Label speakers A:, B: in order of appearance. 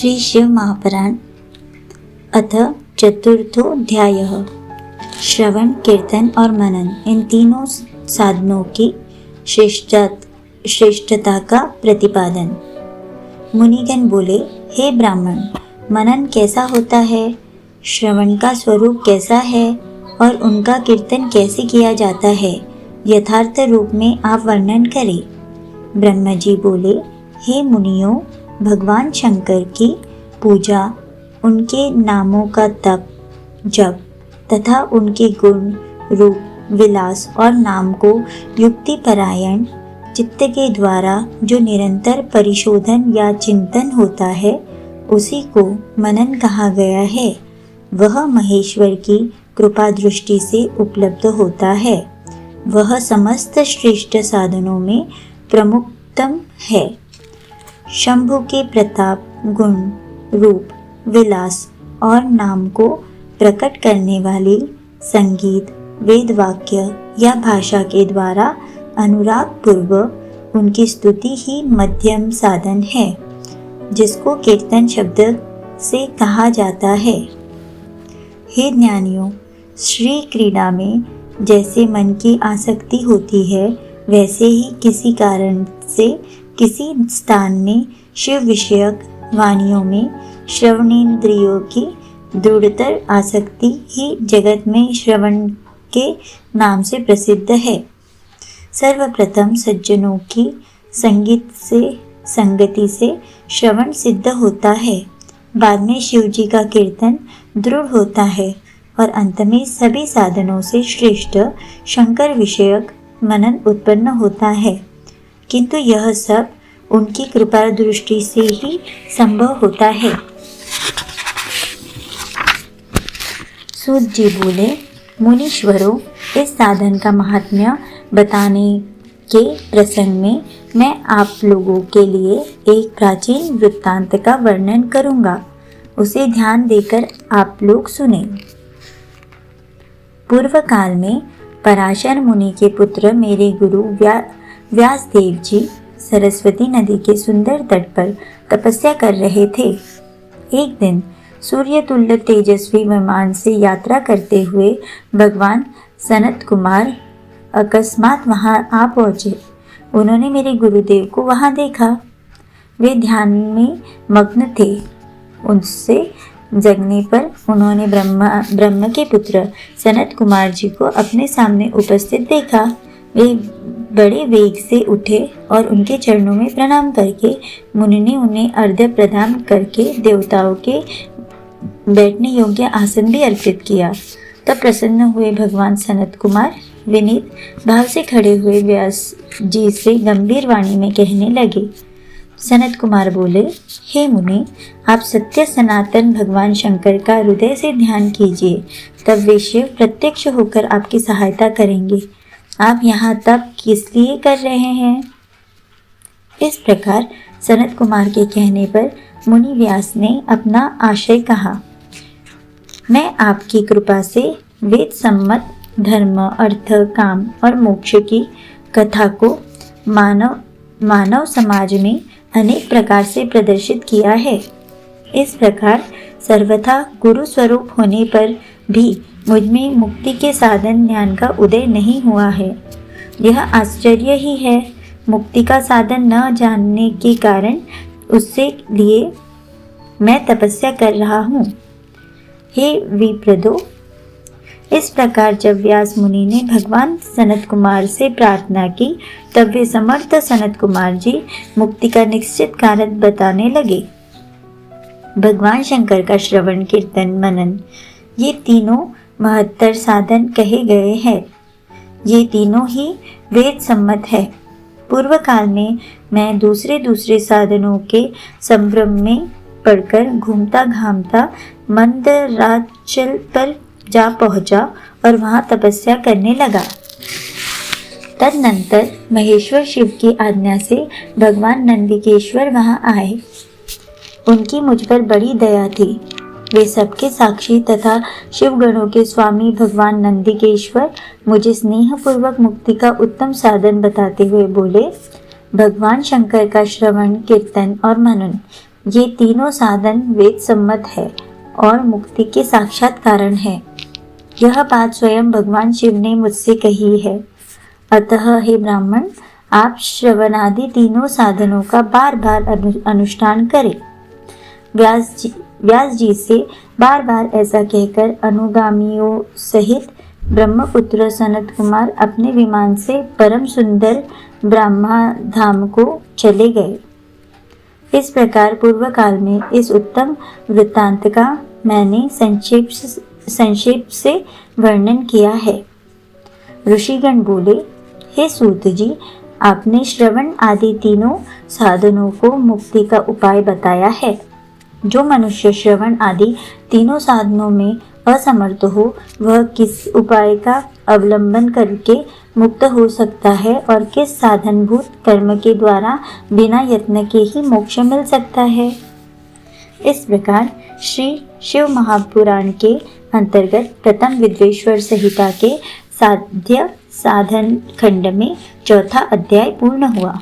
A: श्री शिव महापुराण अथ चतुर्थोऽध्यायः। श्रवण, कीर्तन और मनन इन तीनों साधनों की श्रेष्ठता का प्रतिपादन। मुनिगण बोले, हे ब्राह्मण, मनन कैसा होता है, श्रवण का स्वरूप कैसा है और उनका कीर्तन कैसे किया जाता है, यथार्थ रूप में आप वर्णन करें। ब्रह्मा जी बोले, हे मुनियों, भगवान शंकर की पूजा, उनके नामों का तप जप तथा उनके गुण रूप विलास और नाम को युक्ति परायण चित्त के द्वारा जो निरंतर परिशोधन या चिंतन होता है, उसी को मनन कहा गया है। वह महेश्वर की कृपा दृष्टि से उपलब्ध होता है। वह समस्त श्रेष्ठ साधनों में प्रमुखतम है। शंभु के प्रताप, गुण रूप विलास और नाम को प्रकट करने वाली संगीत, वेद वाक्य या भाषा के द्वारा अनुराग पूर्वक उनकी स्तुति ही मध्यम साधन है, जिसको कीर्तन शब्द से कहा जाता है। हे ज्ञानियों, श्री क्रीड़ा में जैसे मन की आसक्ति होती है, वैसे ही किसी कारण से किसी स्थान में शिव विषयक वाणियों में श्रवणेन्द्रियों की दृढ़तर आसक्ति ही जगत में श्रवण के नाम से प्रसिद्ध है। सर्वप्रथम सज्जनों की संगति से श्रवण सिद्ध होता है, बाद में शिव जी का कीर्तन दृढ़ होता है और अंत में सभी साधनों से श्रेष्ठ शंकर विषयक मनन उत्पन्न होता है। किंतु यह सब उनकी कृपा दृष्टि से ही संभव होता है। सूत जी बोले, मुनीश्वरों, इस साधन का महात्म्य बताने के प्रसंग में मैं आप लोगों के लिए एक प्राचीन वृत्तांत का वर्णन करूंगा। उसे ध्यान देकर आप लोग सुने। पूर्व काल में पराशर मुनि के पुत्र मेरे गुरु व्यासदेव जी सरस्वती नदी के सुंदर तट पर तपस्या कर रहे थे। एक दिन सूर्य तुल्य तेजस्वी विमान से यात्रा करते हुए भगवान सनत कुमार अकस्मात वहां आ पहुंचे। उन्होंने मेरे गुरुदेव को वहां देखा। वे ध्यान में मग्न थे। उनसे जगने पर उन्होंने ब्रह्म के पुत्र सनत कुमार जी को अपने सामने उपस्थित देखा। वे बड़े वेग से उठे और उनके चरणों में प्रणाम करके मुनि ने उन्हें अर्घ्य प्रदान करके देवताओं के बैठने योग्य आसन भी अर्पित किया। तब प्रसन्न हुए भगवान सनत कुमार विनीत भाव से खड़े हुए व्यास जी से गंभीर वाणी में कहने लगे। सनत कुमार बोले, हे मुनि, आप सत्य सनातन भगवान शंकर का हृदय से ध्यान कीजिए, तब वे शिव प्रत्यक्ष होकर आपकी सहायता करेंगे। आप यहाँ तप किस लिए कर रहे हैं? इस प्रकार सनत कुमार के कहने पर मुनि व्यास ने अपना आशय कहा। मैं आपकी कृपा से वेद सम्मत धर्म, अर्थ, काम और मोक्ष की कथा को मानव समाज में अनेक प्रकार से प्रदर्शित किया है। इस प्रकार सर्वथा गुरु स्वरूप होने पर भी मुझ में मुक्ति के साधन ज्ञान का उदय नहीं हुआ है। यह आश्चर्य ही है। मुक्ति का साधन न जानने के कारण उससे लिए मैं तपस्या कर रहा हूँ। हे विप्रदो, इस प्रकार जब व्यास मुनि ने भगवान सनत कुमार से प्रार्थना की, तब वे समर्थ सनत कुमार जी मुक्ति का निश्चित कारण बताने लगे। भगवान शंकर का श्रवण, कीर्तन, मनन, ये तीनों महत्तर साधन कहे गए हैं। ये तीनों ही वेद सम्मत है। पूर्व काल में मैं दूसरे साधनों के संभ्रम में पड़कर घूमता घामता मंदराचल पर जा पहुंचा और वहां तपस्या करने लगा। तदनंतर महेश्वर शिव की आज्ञा से भगवान नंदिकेश्वर वहां आए। उनकी मुझ पर बड़ी दया थी। वे सबके साक्षी तथा शिवगणों के स्वामी भगवान नंदिकेश्वर मुझे स्नेहपूर्वक मुक्ति का उत्तम साधन बताते हुए बोले, भगवान शंकर का श्रवण, कीर्तन और मनन ये तीनों साधन वेद सम्मत है और मुक्ति के साक्षात कारण है। यह बात स्वयं भगवान शिव ने मुझसे कही है। अतः हे ब्राह्मण, आप श्रवणादि तीनों साधनों का बार बार अनुष्ठान करें। व्यास जी से बार बार ऐसा कहकर अनुगामियों सहित ब्रह्मपुत्र सनत कुमार अपने विमान से परम सुंदर ब्रह्मा धाम को चले गए। इस प्रकार पूर्व काल में इस उत्तम वृत्तांत का मैंने संक्षेप से वर्णन किया है। ऋषिगण बोले, हे सूत जी, आपने श्रवण आदि तीनों साधनों को मुक्ति का उपाय बताया है। जो मनुष्य श्रवण आदि तीनों साधनों में असमर्थ हो, वह किस उपाय का अवलंबन करके मुक्त हो सकता है और किस साधनभूत कर्म के द्वारा बिना यत्न के ही मोक्ष मिल सकता है। इस प्रकार श्री शिव महापुराण के अंतर्गत प्रथम विद्वेश्वर संहिता के साध्य साधन खंड में चौथा अध्याय पूर्ण हुआ।